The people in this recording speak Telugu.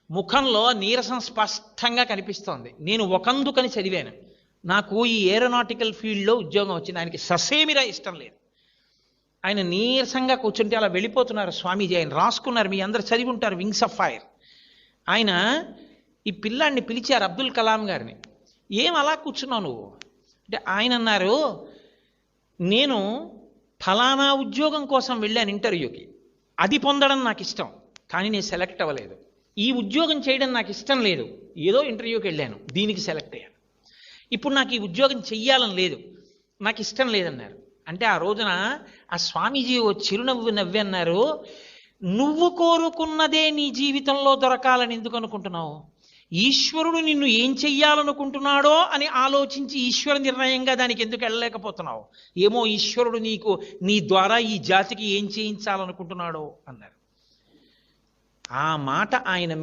ముఖంలో నీరసం స్పష్టంగా కనిపిస్తోంది. నేను ఒకందుకని చదివాను, నాకు ఈ ఏరోనాటికల్ ఫీల్డ్లో ఉద్యోగం వచ్చింది. ఆయనకి ససేమిరా ఇష్టం లేదు. ఆయన నీరసంగా కూర్చుంటే అలా వెళ్ళిపోతున్నారు స్వామీజీ. ఆయన రాసుకున్నారు, మీ అందరు చదివి ఉంటారు, వింగ్స్ ఆఫ్ ఫైర్. ఆయన ఈ పిల్లాడిని పిలిచారు, అబ్దుల్ కలాం గారిని. ఏం అలా కూర్చున్నావు నువ్వు అంటే ఆయన అన్నారు, నేను ఫలానా ఉద్యోగం కోసం వెళ్ళాను ఇంటర్వ్యూకి, అది పొందడం నాకు ఇష్టం, కానీ నేను సెలెక్ట్ అవ్వలేదు. ఈ ఉద్యోగం చేయడం నాకు ఇష్టం లేదు, ఏదో ఇంటర్వ్యూకి వెళ్ళాను, దీనికి సెలెక్ట్ అయ్యాను. ఇప్పుడు నాకు ఈ ఉద్యోగం చెయ్యాలని లేదు, నాకు ఇష్టం లేదన్నారు. అంటే ఆ రోజున ఆ స్వామీజీ ఓ చిరునవ్వు నవ్వి అన్నారు, నువ్వు కోరుకున్నదే నీ జీవితంలో దొరకాలని ఎందుకు అనుకుంటున్నావు? ఈశ్వరుడు నిన్ను ఏం చెయ్యాలనుకుంటున్నాడో అని ఆలోచించి ఈశ్వర నిర్ణయంగా దానికి ఎందుకు వెళ్ళలేకపోతున్నావు? ఏమో ఈశ్వరుడు నీ ద్వారా ఈ జాతికి ఏం చేయించాలనుకుంటున్నాడో అన్నారు. ఆ మాట ఆయన